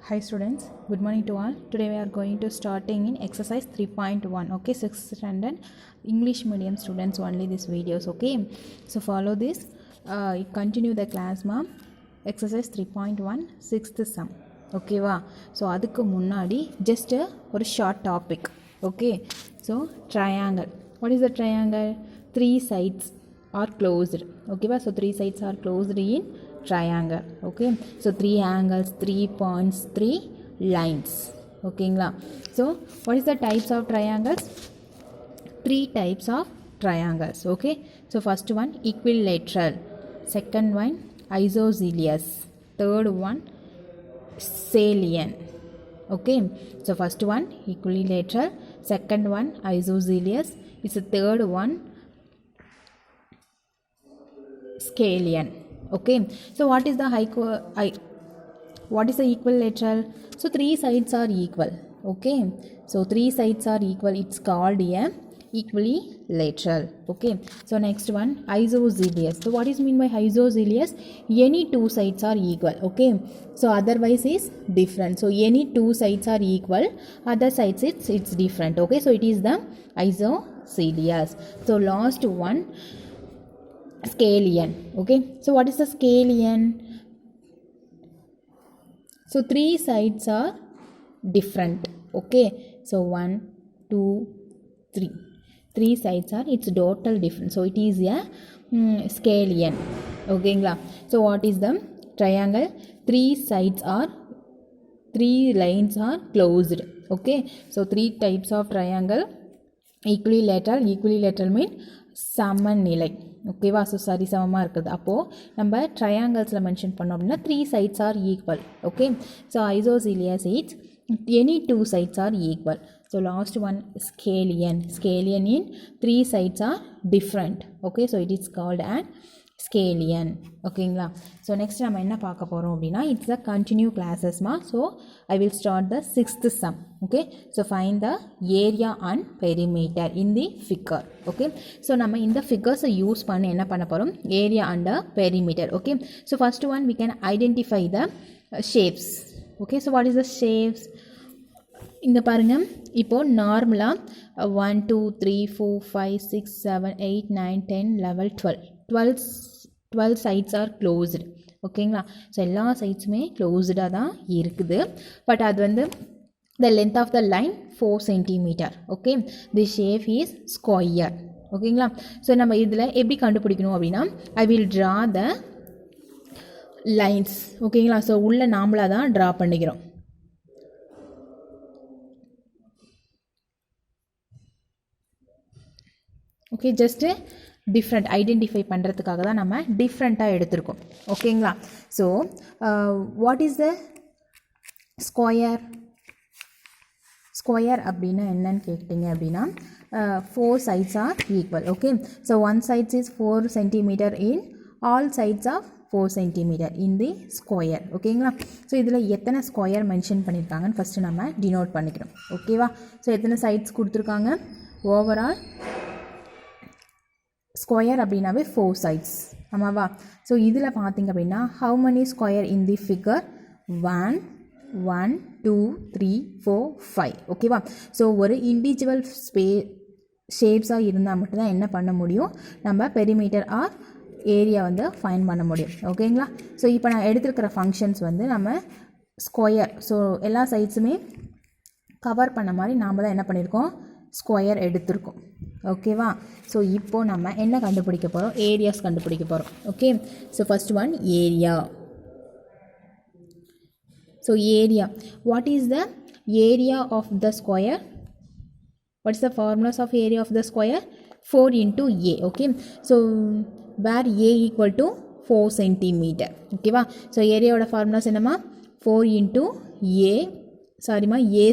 Hi students, good morning to all. Today we are going to starting in exercise 3.1. Okay, 6th standard English medium students only this videos. Okay, so follow this. Continue the class ma'am. Exercise 3.1 6th sum. Okay va. So adukku munnadi just a short topic. Okay, so triangle. What is the triangle? Three sides are closed. Okay va. So three sides are closed in triangle. Okay, so three angles, 3 points, 3 lines. Okay, so what is the types of triangles? Three types of triangles. Okay, so first one equilateral, second one isosceles, third one salient. Okay, so first one equilateral, second one isosceles, is the third one scalene. Okay, so what is the what is the equilateral? So three sides are equal. Okay, so three sides are equal, it's called a equilateral. Okay, so next one isosceles. So what is mean by isosceles? Any two sides are equal. Okay, so otherwise is different. So any two sides are equal, other sides it's different. Okay, so it is the isosceles. So last one scalene. Okay, so what is the scalene? So three sides are different. Okay, so 1 2 3, three sides are its total different, so it is a scalene. Okay, so what is the triangle? Three sides are, three lines are closed. Okay, so three types of triangle. Equilateral mean சமநிலை. ஓகேவா, so சரி சமமாக இருக்குது. அப்போது நம்ம ட்ரையாங்கிள்ஸில் mention பண்ணோம் அப்படின்னா three sides are equal. Okay, so isosceles it's any two sides are equal. So last one scalene. Scalene in three sides are different. Okay, so it is called an scalene. ஓகேங்களா, so next நம்ம என்ன பார்க்க போகிறோம் அப்படின்னா it's a continue கிளாஸஸ்மா. So I will start the sixth sum. Okay, so find the area and perimeter in the figure. Okay, so நம்ம இந்த ஃபிகர்ஸை யூஸ் பண்ணி என்ன பண்ண போகிறோம்? Area and perimeter. Okay, so first one we can identify the shapes. Okay, so what is the shapes? இங்கே பாருங்கள், இப்போது நார்மலாக 1 2 3 4 5 6 7 8 9 10 11 12 சைட்ஸ் ஆர் க்ளோஸ்டு. ஓகேங்களா, ஸோ எல்லா சைட்ஸுமே க்ளோஸ்டாக தான் இருக்குது. பட் அது வந்து the length of the line 4 centimeter. Okay, the shape is square. ஓகேங்களா, ஸோ நம்ம இதில் எப்படி கண்டுபிடிக்கணும் அப்படின்னா I will draw the lines. ஓகேங்களா, ஸோ உள்ள நாமளாக தான் ட்ரா பண்ணிக்கிறோம். ஓகே, ஜஸ்ட்டு டிஃப்ரெண்ட் ஐடென்டிஃபை பண்ணுறதுக்காக தான் நம்ம டிஃப்ரெண்ட்டாக எடுத்திருக்கோம். ஓகேங்களா, so what is the square? Square அப்படின்னா என்னன்னு கேட்டிங்க அப்படின்னா four sides are equal. Okay, so one sides is 4 centimetre in all sides of 4 centimetre in the square. ஓகேங்களா, ஸோ இதில் எத்தனை ஸ்கொயர் மென்ஷன் பண்ணியிருக்காங்கன்னு ஃபஸ்ட்டு நம்ம டினோட் பண்ணிக்கிறோம். ஓகேவா, ஸோ எத்தனை சைட்ஸ் கொடுத்துருக்காங்க? ஓவரால் ஸ்கொயர் அப்படின்னாவே 4 சைட்ஸ். ஆமாவா, ஸோ இதில் பார்த்திங்க அப்படின்னா how many square in the figure? 1 1 2 3 4 5. ஓகேவா, ஸோ ஒரு இண்டிவிஜுவல் ஷேப்ஸாக இருந்தால் மட்டும்தான் என்ன பண்ண முடியும்? நம்ம பெரிமீட்டர் ஆர் ஏரியா வந்து ஃபைண்ட் பண்ண முடியும். ஓகேங்களா, ஸோ இப்போ நான் எடுத்துருக்கிற ஃபங்க்ஷன்ஸ் வந்து நம்ம ஸ்கொயர், ஸோ எல்லா சைட்ஸுமே கவர் பண்ண மாதிரி நாம் தான் என்ன பண்ணியிருக்கோம்? ஸ்கொயர் எடுத்திருக்கோம். ஓகேவா, ஸோ இப்போது நம்ம என்ன கண்டுபிடிக்க போகிறோம்? ஏரியாஸ் கண்டுபிடிக்க போகிறோம். Okay, so first one area. So area, what is the area of the square? What is the formulas of area of the square? 4 into a. Okay, so where a equal to 4 centimetre. ஓகேவா, so ஏரியாவோட formulas என்னம்மா? 4 into a, சாரிம்மா, a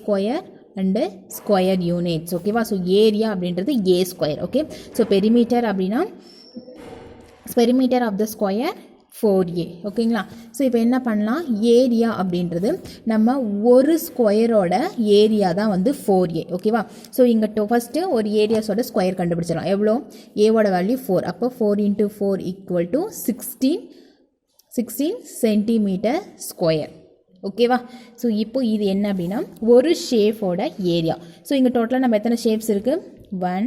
square and square units. ஓகேவா, so area அப்படின்றது A square. Okay, so perimeter அப்படின்னா perimeter of the square 4a. ஓகேங்களா, so இப்போ என்ன பண்ணலாம்? ஏரியா அப்படின்றது நம்ம ஒரு ஸ்கொயரோட ஏரியா தான் வந்து 4a. ஓகேவா, ஸோ இங்கே ஃபஸ்ட்டு ஒரு ஏரியாஸோட ஸ்கொயர் கண்டுபிடிச்சிடலாம். எவ்வளோ? ஏவோட வேல்யூ 4. அப்போ 4 into 4 = 16 சென்டிமீட்டர் ஸ்கொயர். ஓகேவா. ஸோ இப்போ இது என்ன அப்படின்னா ஒரு ஷேப்போட ஏரியா. ஸோ இங்கே டோட்டலாக நம்ம எத்தனை ஷேப்ஸ் இருக்குது? 1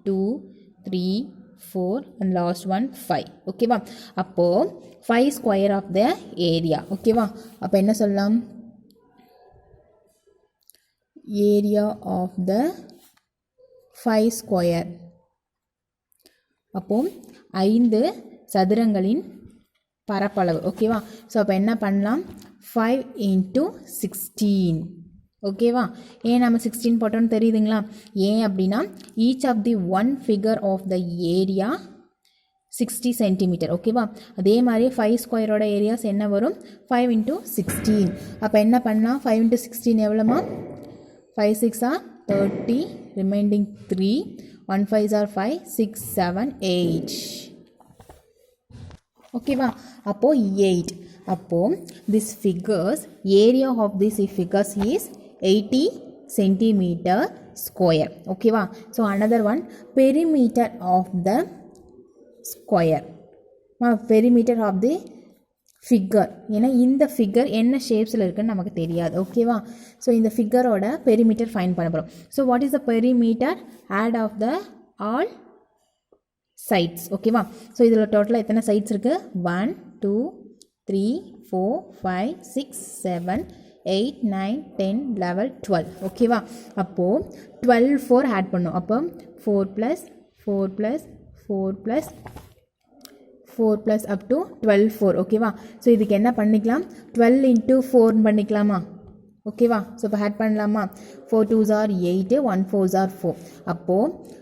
2 3 4 அண்ட் லாஸ்ட் ஒன் 5. ஓகேவா. அப்போது 5 ஸ்கொயர் ஆஃப் த ஏரியா. ஓகேவா. அப்போ என்ன சொல்லலாம்? Area of the 5 square. அப்போது 5 சதுரங்களின் பரப்பளவு. ஓகேவா. ஸோ அப்போ என்ன பண்ணலாம்? 5 into 16. ஓகேவா. ஏன் நம்ம 16 போட்டோன்னு தெரியுதுங்களா? ஏன் அப்படின்னா each of the one figure of the area 60 centimetre. ஓகேவா. அதே மாதிரி 5 ஸ்கொயரோட ஏரியாஸ் என்ன வரும்? 5 into 16. அப்போ என்ன பண்ணலாம்? 5 into 16 எவ்வளோமா? 5 6 are 30, remaining 3, 1 5 are 5, 6 7 8. ஓகேவா. அப்போது 8. அப்போது this figures area of this figures is 80 centimeter square. ஓகேவா. So another one perimeter of the square. perimeter of the figure. ஏன்னா இந்த ஃபிகர் என்ன ஷேப்ஸில் இருக்குன்னு நமக்கு தெரியாது. ஓகேவா. ஸோ இந்த ஃபிகரோட பெரிமீட்டர் ஃபைன் பண்ண போகிறோம். So what is the perimeter? Add of the all sides. ஓகேவா. ஸோ இதில் டோட்டலாக எத்தனை சைட்ஸ் இருக்குது? 1 2 3 4 5 6 7 8 9 10 11 12. ஓகேவா. அப்போது 12 4 ஆட் பண்ணோம். அப்போ 4 + 4 + 4 + 4 + up to 12 4. ஓகேவா. ஸோ இதுக்கு என்ன பண்ணிக்கலாம்? 12 into 4 பண்ணிக்கலாமா? ஓகேவா. ஸோ இப்போ ஆட் பண்ணலாமா? 4 2s are 8, 1 4s are 4. அப்போது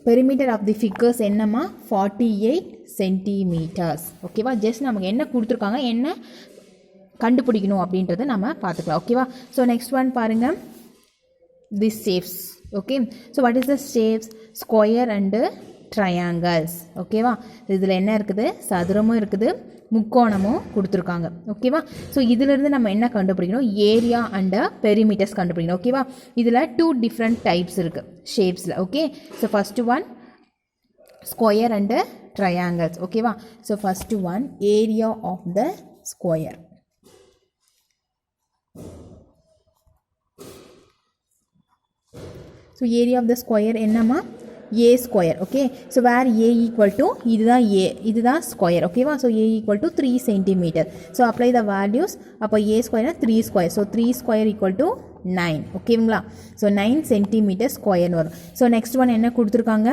பெரிமீட்டர் ஆஃப் தி ஃபிகர்ஸ் என்னம்மா? 48 சென்டிமீட்டர்ஸ். ஓகேவா. ஜஸ்ட் நமக்கு என்ன கொடுத்துருக்காங்க, என்ன கண்டுபிடிக்கணும் அப்படின்றத நம்ம பார்த்துக்கலாம். ஓகேவா. ஸோ நெக்ஸ்ட் ஒன் பாருங்கள். This shapes. Okay. So what is the shapes? Square and triangles. ஓகேவா. இதில் என்ன இருக்குது? சதுரமும் இருக்குது, முக்கோணமும் கொடுத்துருக்காங்க. ஓகேவா. ஸோ இதிலிருந்து நம்ம என்ன கண்டுபிடிக்கணும்? ஏரியா அண்ட் பெரிமீட்டர்ஸ் கண்டுபிடிக்கணும். ஓகேவா. இதில் 2 டிஃப்ரெண்ட் டைப்ஸ் இருக்குது ஷேப்ஸில். Okay. So first one square and triangles. ஓகேவா. So first one area of the square. So area of the square என்னம்மா? a square. Okay. So where a equal to இதுதான் a, இதுதான் square. ஓகேவா. So a equal to 3 centimeter. So apply the values. அப்போ a ஸ்கொயர்னா 3 square. So 3 square equal to 9. ஓகேங்களா. So 9 centimetre ஸ்கொயர்னு வரும். So next one என்ன கொடுத்துருக்காங்க?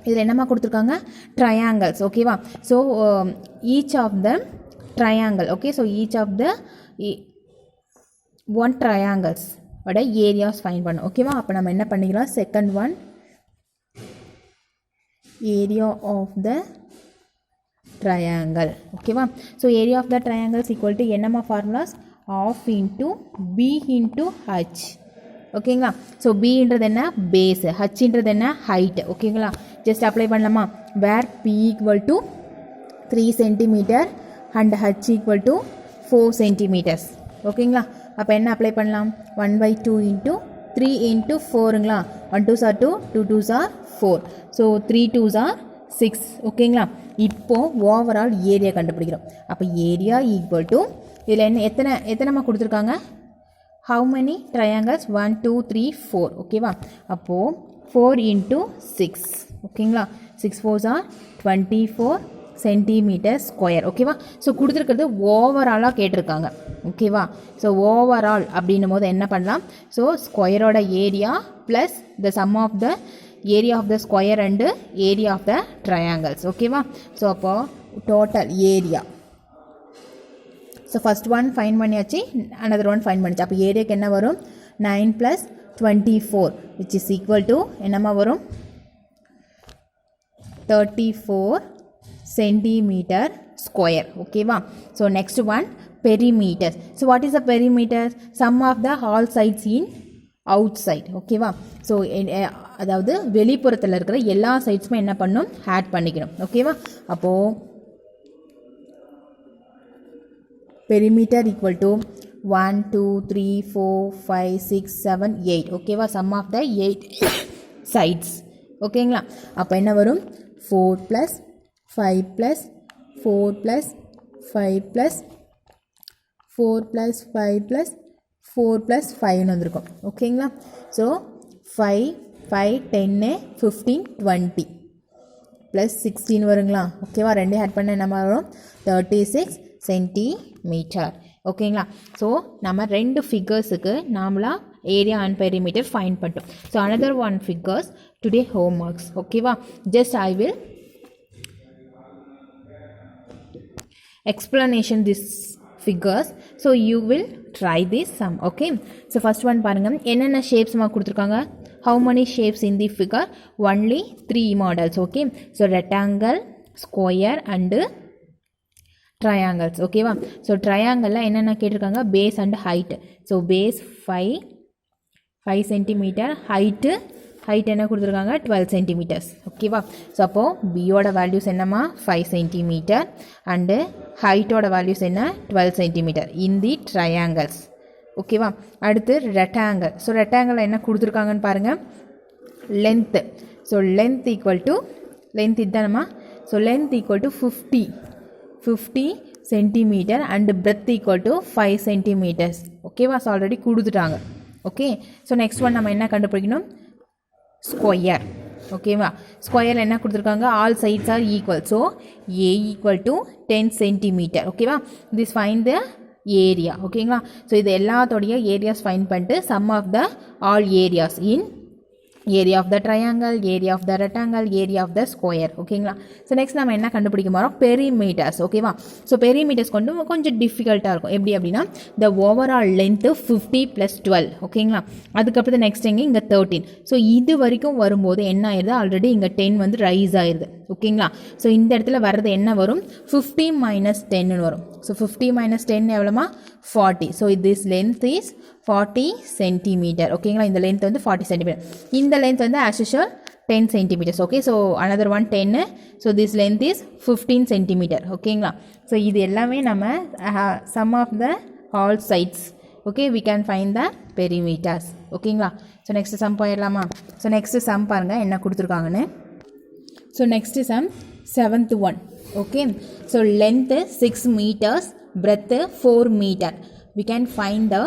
இதில் என்னம்மா கொடுத்துருக்காங்க? ட்ரையாங்கிள்ஸ். ஓகேவா. So each of the triangle. Okay. So each of the one triangles ஓட ஏரியாஸ் ஃபைன் பண்ணும். ஓகேவா. அப்போ நம்ம என்ன பண்ணிக்கலாம்? Second one area of the triangle. ஓகேவா. So area of the triangles equal to என்னம்மா formulas? Half into B into H. ஓகேங்களா. ஸோ பின்றது என்ன? பேஸ். ஹச்ன்றது என்ன? ஹைட். ஓகேங்களா. ஜஸ்ட் அப்ளை பண்ணலாமா? Where B equal to 3 centimeter and H equal to 4 centimetres. ஓகேங்களா. அப்போ என்ன அப்ளை பண்ணலாம்? 1/2 into 3 into 4ங்களா. 1 2s are 2, 2 2s are 4. So 3 2s are 6. ஓகேங்களா. இப்போது ஓவரால் ஏரியா கண்டுபிடிக்கிறோம். அப்போ ஏரியா ஈக்குவல் டு இதில் எத்தனைமா கொடுத்துருக்காங்க? How many triangles? 1 2 3 4. ஓகேவா. அப்போது 4 into 6. ஓகேங்களா. 6 4s are 24 சென்டிமீட்டர் ஸ்கொயர். ஓகேவா. ஸோ கொடுத்துருக்கிறது ஓவராலாக கேட்டிருக்காங்க. ஓகேவா. ஸோ ஓவரால் அப்படின்னும் போது என்ன பண்ணலாம்? ஸோ ஸ்கொயரோட area plus the sum of the area of the square and area of the triangles. ஓகேவா. ஸோ அப்போது total area. So first one find பண்ணியாச்சு, அனதர் ஒன் ஃபைன் பண்ணிச்சு. அப்போ ஏரியாக்கு என்ன வரும்? 9 + 24 which is equal to என்னம்மா வரும்? 34 சென்டிமீட்டர் ஸ்கொயர். ஓகேவா. So next one perimeter. So what is the perimeter? Sum of the all sides in outside. ஓகேவா. ஸோ அதாவது வெளிப்புறத்தில் இருக்கிற எல்லா சைட்ஸுமே என்ன பண்ணும்? ஆட் பண்ணிக்கணும். ஓகேவா. அப்போது பெரிமீட்டர் ஈக்குவல் டு 1 2 3 4 5 6 7 8. ஓகேவா. Sum of the 8 sides. ஓகேங்களா. அப்போ என்ன வரும்? 4 + 5 + 4 + 5 + 4 plus 5 plus 4 plus 5 வந்திருக்கும் ஓகேங்களா. ஸோ 5 5 10 15 20 ப்ளஸ் 16 வருங்களா. ஓகேவா, ரெண்டு ஆட் பண்ண என்ன வரும் 36 சென்டிமீட்டர். ஓகேங்களா. ஸோ நம்ம ரெண்டு ஃபிகர்ஸுக்கு நாமளாக ஏரியா அண்ட் பெரிமீட்டர் ஃபைன் பண்ணிட்டோம். So another one figures today home works. ஓகேவா, just I will explanation this figures, so you will try this sum. Okay, so first one பாருங்க என்னென்ன shapes மா கொடுத்திருக்காங்க. How many shapes in the figure? Only 3 models. Okay, so rectangle, square and triangles. Okay வா. So triangle ல என்னென்ன கேட்டிருக்காங்க, base and height. So base 5 cm, height என்ன கொடுத்துருக்காங்க 12 centimeters. ஓகேவா. ஸோ அப்போது பியோட வேல்யூஸ் என்னம்மா 5 centimeter அண்டு ஹைட்டோட வேல்யூஸ் என்ன 12 centimeter in the triangles. ஓகேவா. அடுத்து ரெக்டாங்கிள். ஸோ ரெக்டாங்கிள் என்ன கொடுத்துருக்காங்கன்னு பாருங்கள், length. So length equal to length இதுதானம்மா. So length equal to 50 centimeter and breadth equal to 5 centimeters. ஓகேவா. ஸோ ஆல்ரெடி கொடுத்துட்டாங்க. ஓகே. ஸோ நெக்ஸ்ட் ஒன் நம்ம என்ன கண்டுபிடிக்கணும், ஸ்கொயர். ஓகேவா. ஸ்கொயர் என்ன கொடுத்துருக்காங்க, all sides are equal. So A equal to 10 centimeter. ஓகேவா. This find the area. ஓகேங்களா. ஸோ இது எல்லாத்தோடைய ஏரியாஸ் ஃபைன் பண்ணிட்டு sum of the all areas in area of the triangle, area of the rectangle, area of the square. ஓகேங்களா. So next நம்ம என்ன கண்டுபிடிக்க போகிறோம், பெரிமீட்டர்ஸ். ஓகேவா. ஸோ பெரிமீட்டர்ஸ் கொஞ்சம் டிஃபிகல்ட்டாக இருக்கும். எப்படி அப்படின்னா த ஓவரால் லென்த்து 50 + 12. ஓகேங்களா. அதுக்கப்புறம் நெக்ஸ்ட் இங்கே 13. ஸோ இது வரைக்கும் வரும்போது என்ன ஆயிடுது, ஆல்ரெடி இங்கே 10 வந்து ரைஸ் ஆயிடுது. ஓகேங்களா. ஸோ இந்த இடத்துல வர்றது என்ன வரும், 50 - 10 வரும். So 50 - 10 எவ்வளோமா 40. So this length is 40 centimeter. ஓகேங்களா. இந்த லென்த் வந்து 40 centimeter. இந்த லென்த் வந்து as usual 10 centimeters. Okay. So another one 10. So this length is 15 centimeter. ஓகேங்களா. ஸோ இது எல்லாமே நம்ம sum of the all sides. Okay, we can find the perimeters. ஓகேங்களா. ஸோ நெக்ஸ்ட் சம் போயிடலாமா. ஸோ நெக்ஸ்ட் சம் பாருங்கள் என்ன கொடுத்துருக்காங்கன்னு. So next some 7th one. Okay. So length 6 meters, breadth 4 meter. We can find the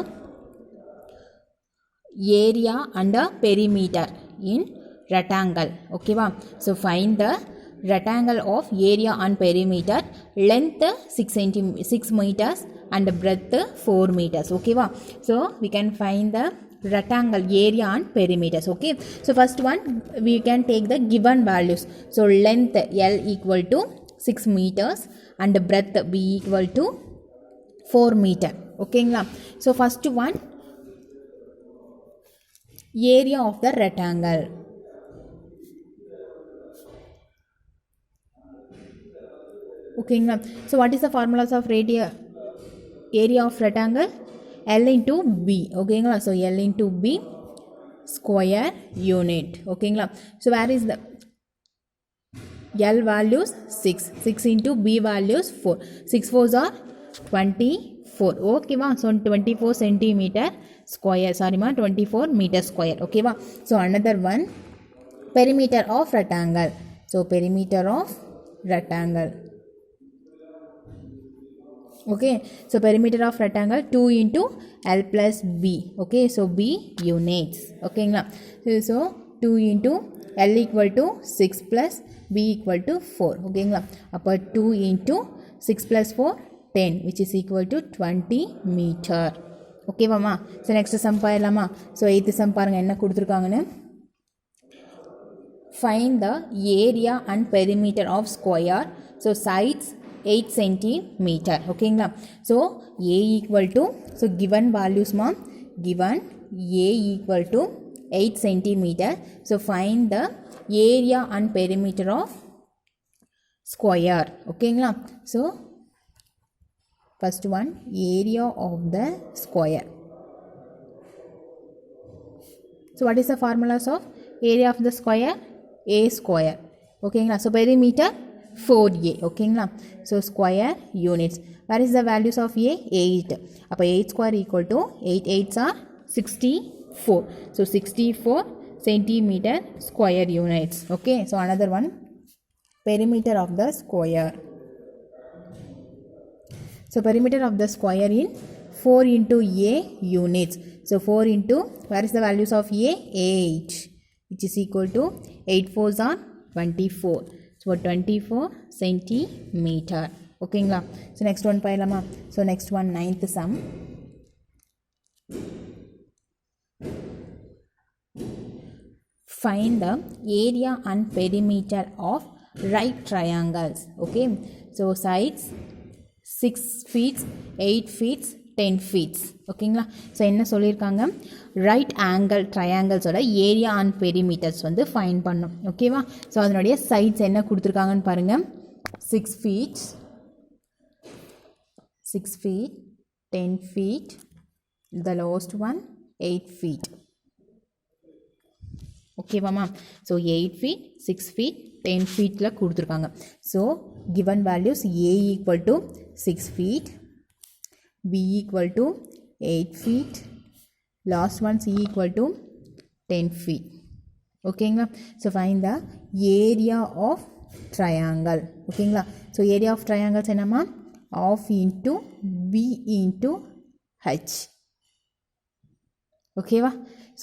area and the perimeter in rectangle. Okay va. So find the rectangle of area and perimeter. Length 6 meters and breadth 4 meters. Okay va. So we can find the rectangle area and perimeters. Okay. So first one we can take the given values. So length L equal to 6 meters and breadth B equal to 4 meter. Okay. So first one area of the rectangle. Okay. So what is the formulas of area of rectangle? L into B. Okay. So L into B square unit. Okay. So where is the L values 6 into B values 4. 6 4s are 24. Okay. So 24 centimeter square. Sorry ma, 24 meter square. Okay va. So another one perimeter of rectangle. So perimeter of rectangle. Okay. So perimeter of rectangle 2 into L plus B. Okay. So B units. Okay. So 2 into L equal to 6 plus B equal to 4. Okay. Upper 2 into 6 plus 4 10, which is equal to 20 meter. Okay வாமா. So next sum பாயிடலாமா. So 8th sum பாருங்கள் என்ன கொடுத்துருக்காங்கன்னு. Find the area and perimeter of square. So sides 8 centimeter. ஓகேங்களா. So A equal to, so given வேல்யூஸ்மா, given A equal to 8 centimeter. So find the area and perimeter of square. ஓகேங்களா. So first one area of the square. So what is the formulas of area of the square? A square. Okay. So perimeter 4a. Okay. So square units. Where is the values of a? 8. Appa 8 square equal to 8 8s are 64. So 64 centimeter square units. Okay. So another one perimeter of the square. So perimeter of the square in 4 into A units. So 4 into, where is the values of A? 8, which is equal to 8 4s are 24. So 24 centimeter. Okay, so next one pailama. So next one, ninth sum. Find the area and perimeter of right triangles. Okay, so sides 6 feet, 8 feet, 10 feet. ஓகேங்களா, so என்ன சொல்லியிருக்காங்க, right angle ட்ரையாங்கிள்ஸோட area and perimeters find ஃபைன் பண்ணும். ஓகேவா, so அதனுடைய sides என்ன கொடுத்துருக்காங்கன்னு பாருங்கள். 6 feet, 6 feet, 10 feet, the lowest one 8 feet. ஓகேவாம்மா, ஸோ 8 feet, 6 feet, 10 feetல கொடுத்துருக்காங்க. So given values A equal to 6 feet, B equal to 8 feet, last one C equal to 10 feet. ஓகேங்களா, so find the area of triangle. ஓகேங்களா, so area of triangles என்னம்மா, half into B into H. ஓகேவா,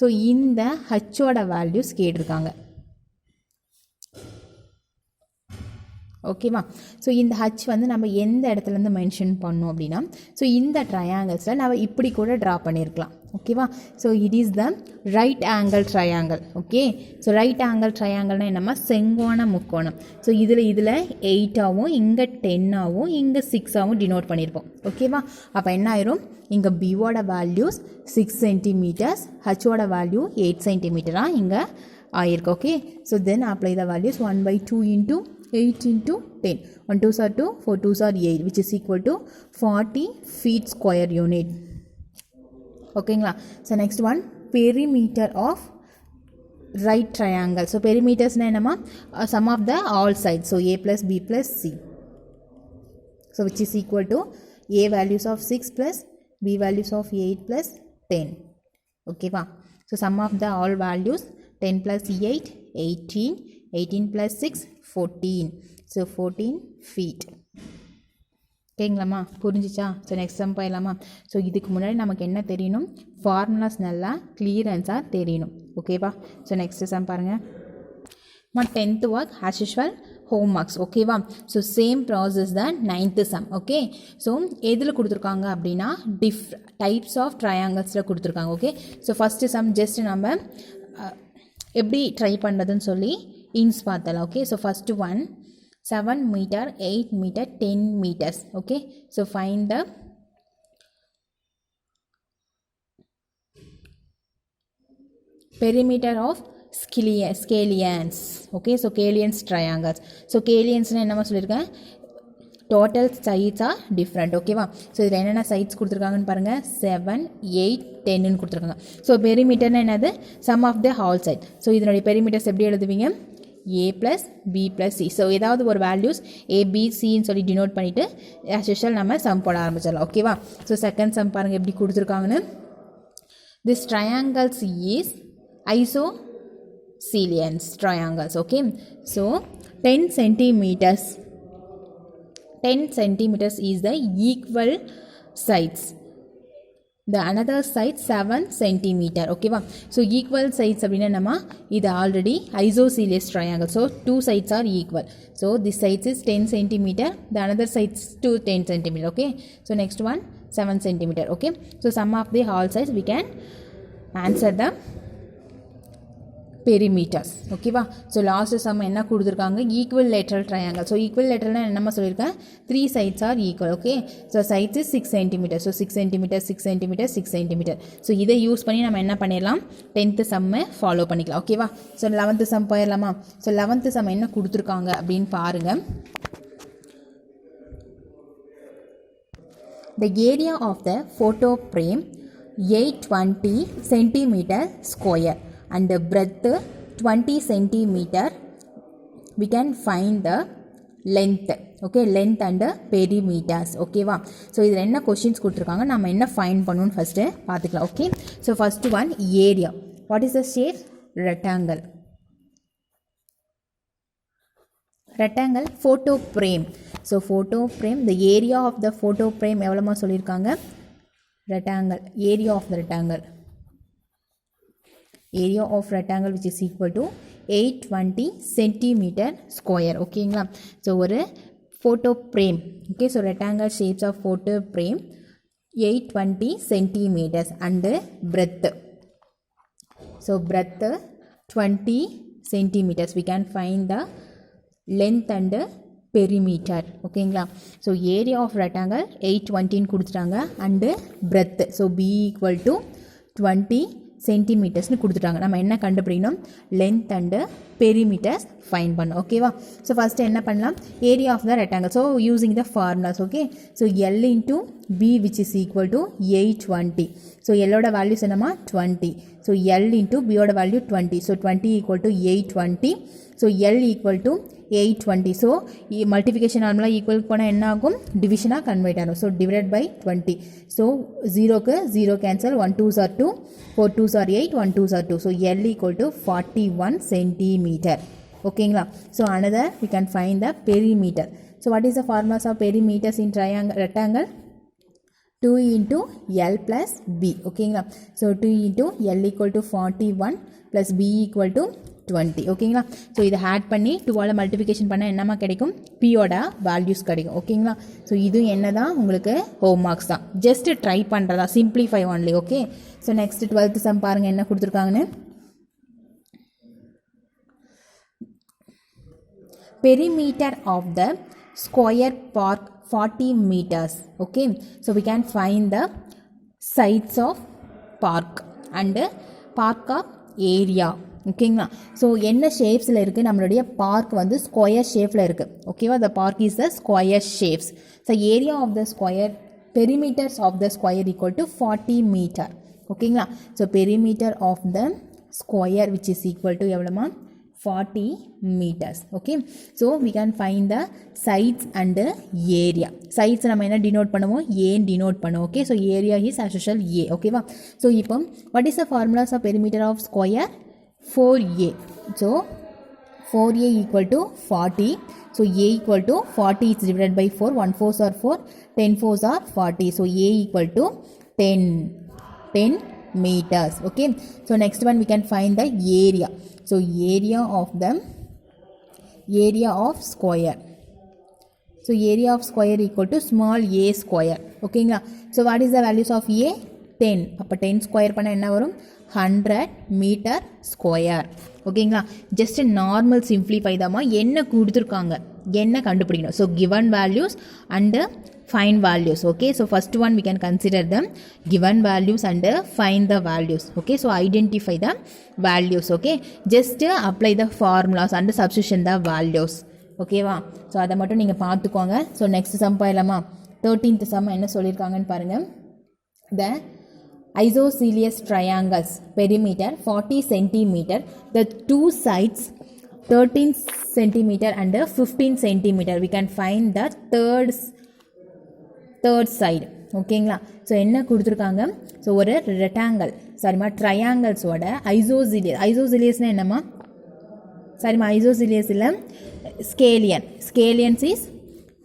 so இந்த ஹச்சோட values கேட்டிருக்காங்க. ஓகேவா, so இந்த H வந்து நம்ம எந்த இடத்துலேருந்து மென்ஷன் பண்ணோம் அப்படின்னா, ஸோ இந்த ட்ரையாங்கிள்ஸில் நம்ம இப்படி கூட ட்ரா பண்ணியிருக்கலாம். ஓகேவா, so it is the right angle triangle. Okay, so right angle ட்ரையாங்கிள்னால் என்னம்மா, செங்கோண முக்கோணம். ஸோ இதில் 8ஆகவும் இங்கே 10ஆகவும் இங்கே 6ஆகவும் டினோட் பண்ணியிருப்போம். ஓகேவா, அப்போ என்ன ஆயிரும், இங்கே பியோட வேல்யூஸ் 6 சென்டிமீட்டர்ஸ், ஹச்சோட வேல்யூ 8 சென்டிமீட்டராக இங்கே ஆயிருக்கு. Okay, so then apply the values 1/2 into 8 into 10. 1 2s are 2, 4 2s are 8, which is equal to 40 feet square unit. ஓகேங்களா, so next one, perimeter of right triangle. So பெரிமீட்டர்ஸ்னால் என்னம்மா, sum of the all side. So A plus B plus C. So which is equal to A values of 6 plus B values of 8 plus 10. ஓகேவா, so sum of the all values 10 plus 8 18, 18 plus 6 14. So 14 feet. ஓகேங்களாம்மா, புரிஞ்சிச்சா? So next sum போயிடலாமா? So இதுக்கு முன்னாடி நமக்கு என்ன தெரியணும், formulas நல்லா கிளியரன்ஸாக தெரியணும். ஓகேவா, ஸோ நெக்ஸ்ட் சம் பாருங்கள். 10th work as usual home works. ஓகேவா, ஸோ சேம் ப்ராசஸ் தான் 9th சம். ஓகே, ஸோ எதில் கொடுத்துருக்காங்க அப்படின்னா டைப்ஸ் ஆஃப் ட்ரையாங்கிள்ஸில் கொடுத்துருக்காங்க. Okay, so first some just நம்ம எப்படி ட்ரை பண்ணுறதுன்னு சொல்லி இன்ஸ் பார்த்தலாம். Okay, so first one 7 meter, 8 meter, 10 meters. Okay, so find the perimeter of scallions. Okay, so scallions triangles. So scallions என்னமா சொல்லியிருக்கேன், total sides are different. ஓகேவா, ஸோ இதில் என்னென்ன சைட்ஸ் கொடுத்துருக்காங்கன்னு பாருங்கள், 7 8 10ன்னு கொடுத்துருக்காங்க. ஸோ பெரிமீட்டர்னா என்னது, sum of the whole side. So இதனுடைய பெரிமீட்டர்ஸ் எப்படி எழுதுவீங்க, A plus B plus C. So ஏதாவது ஒரு வேல்யூஸ் ABCன்னு சொல்லி டினோட் பண்ணிவிட்டு as usual நம்ம சம் போட ஆரம்பிச்சிடலாம். ஓகேவா, ஸோ செகண்ட் சம் பாருங்கள் எப்படி கொடுத்துருக்காங்கன்னு. This triangles is isosceles triangles. Okay, so 10 centimeters is the equal sides. The another side 7 centimeter. ஓகேவா, ஸோ ஈக்குவல் சைட்ஸ் அப்படின்னா நம்ம இது already isosceles triangle. So 2 sides are equal. So this sides is 10 centimeter, the another sides to 10 centimeter. Okay, so next one 7 centimeter. Okay, so sum of the all sides we can answer the perimeters. ஓகேவா, so last sum என்ன கொடுத்துருக்காங்க, equal lateral triangle. So equal லேட்ரல்னால் என்னமா சொல்லியிருக்கேன், 3 sides are equal. Okay, so sides is 6 centimeter. So 6 centimeter 6 centimeter 6 centimeter. So இதை use பண்ணி நம்ம என்ன பண்ணிடலாம், 10th சம்மை ஃபாலோ பண்ணிக்கலாம். ஓகேவா, ஸோ 11th சம் போயிடலாமா? ஸோ 11th சம் என்ன கொடுத்துருக்காங்க அப்படின்னு பாருங்கள். The area of the photo frame 820 centimeter square and the breadth 20 centimeter. We can find the length. Okay, length and perimeters. ஓகேவா, ஸோ இதில் என்ன கொஷின்ஸ் கொடுத்துருக்காங்க, நம்ம என்ன ஃபைண்ட் பண்ணணும்னு ஃபஸ்ட்டு பார்த்துக்கலாம். Okay, so first one area. What is the shape, rectangle. Rectangle photo frame. So photo frame, the area of the photo frame எவ்வளோமா சொல்லியிருக்காங்க, rectangle, area of the rectangle, area of rectangle which is equal to 820 centimeter square. ஓகேங்களா? So ஒரு photo frame, okay, so rectangle shapes of photo frame 820 centimeters and breadth, so breadth 20 centimeters. We can find the length and perimeter. ஓகேங்களா? So area of rectangle 820 கொடுத்துட்டாங்க and breadth so B equal to 20 சென்டிமீட்டர்ஸ்னு கொடுத்துட்டாங்க. நம்ம என்ன கண்டுபிடிக்கணும்? Length and perimeters fine பண்ணணும். ஓகேவா? So first என்ன பண்ணலாம்? Area of the rectangle, so using the formulas. Okay, so L into B which is equal to 820. So எல்லோட வேல்யூஸ் என்னமா 20. ஸோ எல் இன்டூ பியோட value 20. So 20 equal to 820. So L equal to 820. So multiplication நார்மலாக equal போனால் என்ன ஆகும்? டிவிஷனாக convert ஆகும். So divide by 20. So 0க்கு 0 cancel, 1 2s are 2, 4 2s are 8, 1 2s are 2. So L equal to 41 centimeter. ஓகேங்களா? So another we can find the perimeter. So what is the formulas of perimeters in triangle rectangle? 2 into L plus B. ஓகேங்களா? So 2 into L equal to 41 plus B equal to 20. ஓகேங்களா? So இதை add பண்ணி 2ஆல் multiplication பண்ணால் என்னமா கிடைக்கும்? பியோட values கிடைக்கும். ஓகேங்களா? ஸோ இது என்ன தான் உங்களுக்கு ஹோம் மார்க்ஸ் தான், ஜஸ்ட் ட்ரை பண்ணுறதா, simplify only. Okay, so next 12th sum பாருங்கள் என்ன கொடுத்துருக்காங்கன்னு. Perimeter of the square park 40 meters. Okay, so we can find the sides of park and park of area. ஓகேங்களா? ஸோ என்ன ஷேப்ஸில் இருக்குது? நம்மளுடைய park வந்து ஸ்கொயர் ஷேப்பில் இருக்குது. ஓகேவா? The park is the square shapes. So area of the square, perimeters of the square equal to 40 meter. ஓகேங்களா? So perimeter of the square which is equal to எவ்வளோமா? 40 meters. Okay, so we can find the sides and the area. Sides நம்ம என்ன denote பண்ணுவோம்? A denote பண்ணுவோம். Okay, so area is as usual A. Okay வா? So இப்போ what is the formulas of perimeter of square? 4A. So 4A equal to 40. So A equal to 40 is divided by 4. 1 4s are 4, 10 4s are 40. So A equal to 10 meters. Okay, so next one we can find the area. So area of square. So area of square equal to small a square. ஓகேங்களா? So what is the values of a? 10. அப்போ 10 square பண்ண என்ன வரும்? 100 metre square. ஓகேங்களா? Just normal simplify தாம்மா. என்ன கொடுத்துருக்காங்க, என்ன கண்டுபிடிக்கணும். So given values and find values. Okay, so first one we can consider them given values and find the values. Okay, so identify the values. Okay, just apply the formulas and substitution the values. Okay வா? So அதை மட்டும் நீங்கள் பார்த்துக்கோங்க. So next sum போயிடலாமா? 13th some என்ன சொல்லியிருக்காங்கன்னு பாருங்கள். The isosceles triangles perimeter 40 centimeter, the two sides 13 centimeter and 15 centimeter. We can find the third side. ஓகேங்களா? ஸோ என்ன கொடுத்துருக்காங்க? ஸோ ஒரு ரெக்டாங்கிள், சாரிம்மா ட்ரையாங்கிள்ஸோட ஐசோசிலியஸ்னால் என்னம்மா? சாரிம்மா ஐசோசிலியஸ் இல்லை, scalenes is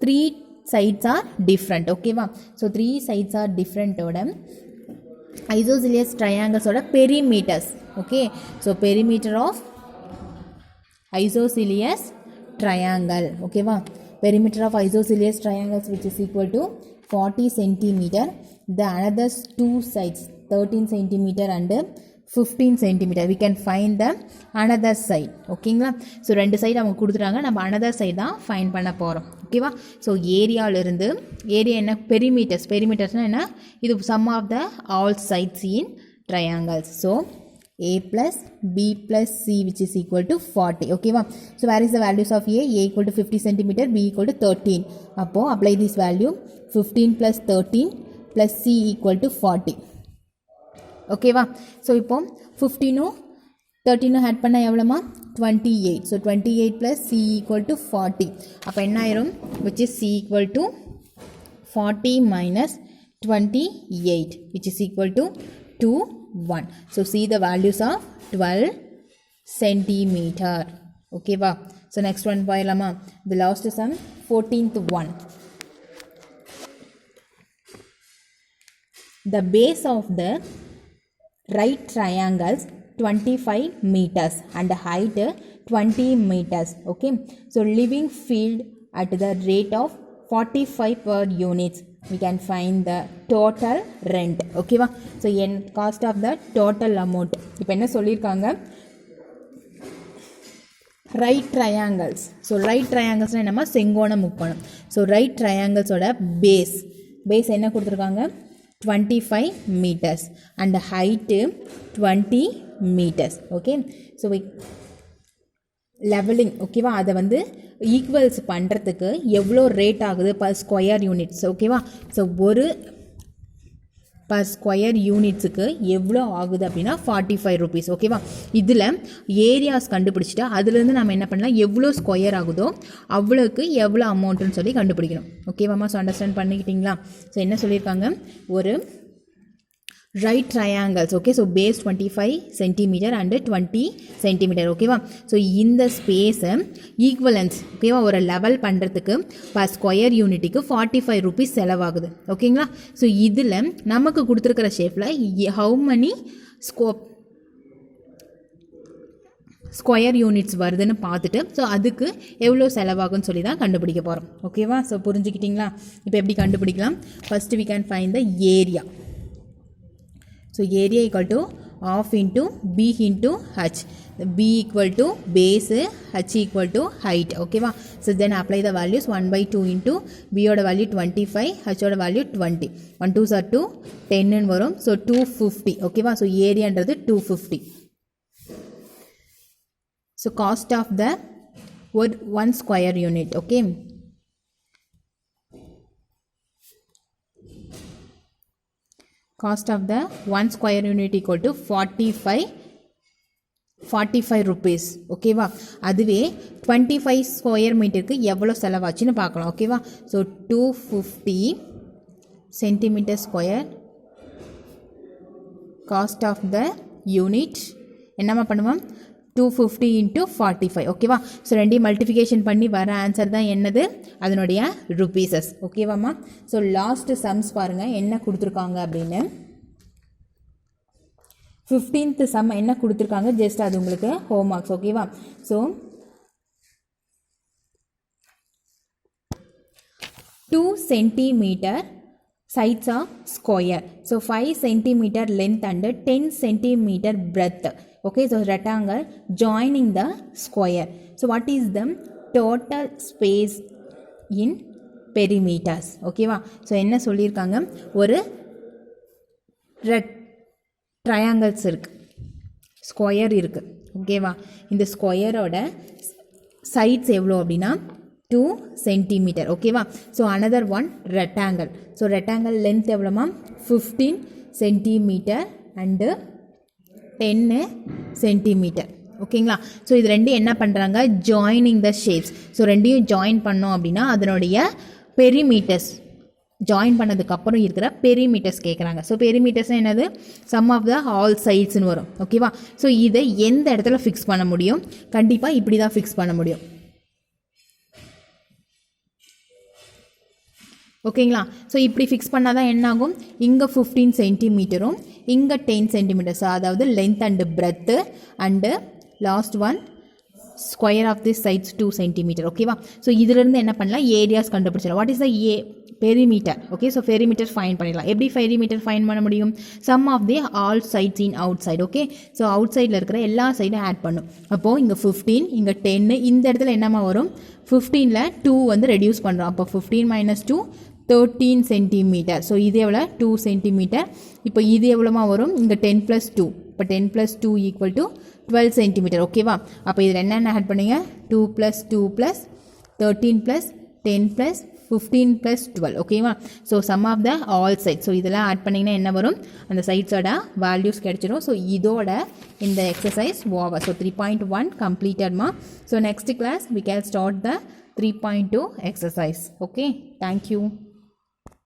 3 sides are different. ஓகேவா? ஸோ 3 sides are differentோட ஐசோசிலியஸ் ட்ரையாங்கிள்ஸோட perimeters. Okay, so perimeter of isosceles triangle. ஓகேவா? perimeter of isosceles triangles which is equal to 40 centimeter. The another two sides 13 centimeter and 15 centimeter. We can find the another side. ஓகேங்களா? So 2 side அவங்க கொடுத்துட்டாங்க, நம்ம another side தான் fine பண்ண போகிறோம். ஓகேவா? So ஏரியாவிலிருந்து area என்ன? பெரிமீட்டர்ஸ்னால் என்ன? இது sum of the all sides in triangles. So a plus b plus c which is equal to 40. Okay va? So where is the values of a equal to 50 centimeter, b equal to 13. Appo apply this value 15 plus 13 plus c equal to 40. Okay va? So இப்போ 15 13 add பண்ணா எவ்வளவுமா? 28. So 28 plus c equal to 40. அப்ப என்ன ஆயிரும்? which is c equal to 40 minus 28 which is equal to 2 1. So see the values of 12 centimeter. Okay va? So next one போயிடலாமா? The last sum 14th one. the base of the right triangles 25 meters and height 20 meters. Okay, so living field at the rate of 45 per units, we can find the total rent. Okay va, so cost of the total amount. இப்போ என்ன சொல்லியிருக்காங்க, right triangles. So right ட்ரையாங்கிள்ஸ்னால் என்னமா, செங்கோண முக்கோணம். So right ட்ரையாங்கிள்ஸோட base என்ன கொடுத்துருக்காங்க, 25 meters and height 20 meters. Okay, so levelling ஓகேவா, அதை வந்து ஈக்குவல்ஸ் பண்ணுறதுக்கு எவ்வளோ ரேட் ஆகுது பர் ஸ்கொயர் யூனிட்ஸ். ஓகேவா, ஸோ ஒரு பர் ஸ்கொயர் யூனிட்ஸுக்கு எவ்வளோ ஆகுது அப்படின்னா 45 rupees. ஓகேவா, இதில் ஏரியாஸ் கண்டுபிடிச்சிட்டு அதுலேருந்து நம்ம என்ன பண்ணலாம், எவ்வளோ ஸ்கொயர் ஆகுதோ அவ்வளோக்கு எவ்வளோ அமௌண்ட்டுன்னு சொல்லி கண்டுபிடிக்கணும். ஓகேவாம்மா, ஸோ அண்டர்ஸ்டாண்ட் பண்ணிக்கிட்டிங்களா? ஸோ என்ன சொல்லியிருக்காங்க, ஒரு right triangles. Okay, so base 25 centimeter and 20 centimeter. ஓகேவா, ஸோ இந்த ஸ்பேஸை ஈக்குவலன்ஸ் ஓகேவா ஒரு லெவல் பண்ணுறதுக்கு பர் ஸ்கொயர் யூனிட்டுக்கு 45 rupees செலவாகுது. ஓகேங்களா, ஸோ இதில் நமக்கு கொடுத்துருக்கிற ஷேப்பில் ஹவு மணி ஸ்கொயர் யூனிட்ஸ் வருதுன்னு பார்த்துட்டு ஸோ அதுக்கு எவ்வளோ செலவாகும்னு சொல்லி தான் கண்டுபிடிக்க போகிறோம். ஓகேவா, ஸோ புரிஞ்சுக்கிட்டிங்களா? இப்போ எப்படி கண்டுபிடிக்கலாம், first we can find the area. So area equal to half into b into h. B equal to base, h equal to height. Okay va? So then apply the values. 1/2 into b oda value 25, h oda value 20. 1 2s are 2, 10 in varum. So 250. Okay va? So area under the 250. So cost of the one square unit. Okay. Cost of the one square unit equal to 45 rupees. ஓகேவா, அதுவே 25 square மீட்டருக்கு எவ்வளோ செலவாச்சுன்னு பார்க்கலாம். ஓகேவா, so 250 centimetre square cost of the unit என்னம்மா பண்ணுவோம், 250 into 45. ஓகேவா, ஸோ ரெண்டையும் மல்டிஃபிகேஷன் பண்ணி வர ஆன்சர் தான் என்னது, அதனுடைய ருபீசஸ். ஓகேவாம்மா, ஸோ லாஸ்ட்டு சம்ஸ் பாருங்கள் என்ன கொடுத்துருக்காங்க அப்படின்னு. 15th சம் என்ன கொடுத்துருக்காங்க, ஜஸ்ட் அது உங்களுக்கு ஹோம் மார்க்ஸ். ஓகேவா, so 2 centimeter sides are square. So 5 centimeter length and 10 centimeter breadth. Okay, so rectangle joining the square. So what is the total space in perimeters? Okay va, so என்ன சொல்லியிருக்காங்க, ஒரு triangles இருக்கு, square இருக்கு. ஓகேவா, இந்த ஸ்கொயரோட sides எவ்வளோ அப்படின்னா 2 centimeter. ஓகேவா, so another one rectangle. So rectangle length எவ்வளோமா, 15 centimeter அண்டு 10 centimeter. ஓகேங்களா, ஸோ இது ரெண்டும் என்ன பண்ணுறாங்க, ஜாயினிங் த ஷேப்ஸ். ஸோ ரெண்டையும் ஜாயின் பண்ணோம் அப்படின்னா அதனுடைய பெரிமீட்டர்ஸ், ஜாயின் பண்ணதுக்கப்புறம் இருக்கிற பெரிமீட்டர்ஸ் கேட்குறாங்க. ஸோ பெரிமீட்டர்ஸ்னால் என்னது, சம் ஆஃப் த ஆல் சைட்ஸ்னு வரும். ஓகேவா, ஸோ இதை எந்த இடத்துல ஃபிக்ஸ் பண்ண முடியும், கண்டிப்பாக இப்படி தான் ஃபிக்ஸ் பண்ண முடியும். ஓகேங்களா, ஸோ இப்படி ஃபிக்ஸ் பண்ணால் தான் என்ன ஆகும், இங்கே 15 சென்டிமீட்டரும் இங்கே 10 சென்டிமீட்டர்ஸ், அதாவது length and breadth and last one square of this sides 2 centimetre. ஓகேவா, ஸோ இதிலிருந்து என்ன பண்ணலாம், ஏரியாஸ் கண்டுபிடிச்சிடலாம். What is the perimeter. Okay, so perimeter find பண்ணிடலாம். எப்படி பெரிமீட்டர் ஃபைன் பண்ண முடியும், sum of the all sides in outside. Okay, so out சைடில் இருக்கிற எல்லா சைடும் ஆட் பண்ணும். அப்போது இங்கே 15, இங்கே 10, இந்த இடத்துல என்னமா வரும், 15ல் 2 வந்து ரெடியூஸ் பண்ணுறோம். அப்போ 15 - 2 13 சென்டிமீட்டர். ஸோ இது எவ்வளோ, 2 சென்டிமீட்டர். இப்போ இது எவ்வளோமா வரும், இங்கே 10 + 2. இப்போ 10 + 2 = 12 சென்டிமீட்டர். ஓகேவா, அப்போ இதில் என்னென்ன ஆட் பண்ணுங்க, 2 + 2 + 13 + 10 + 15 + 12. ஓகேவா, so sum of the all side. So இதெல்லாம் ஆட் பண்ணிங்கன்னா என்ன வரும், அந்த சைட்ஸோட வேல்யூஸ் கிடைச்சிடும். ஸோ இதோட இந்த எக்ஸசைஸ் ஓவர். ஸோ 3.1 கம்ப்ளீட்டட்மா. So next class we can start the 3.2 exercise. Okay, thank you.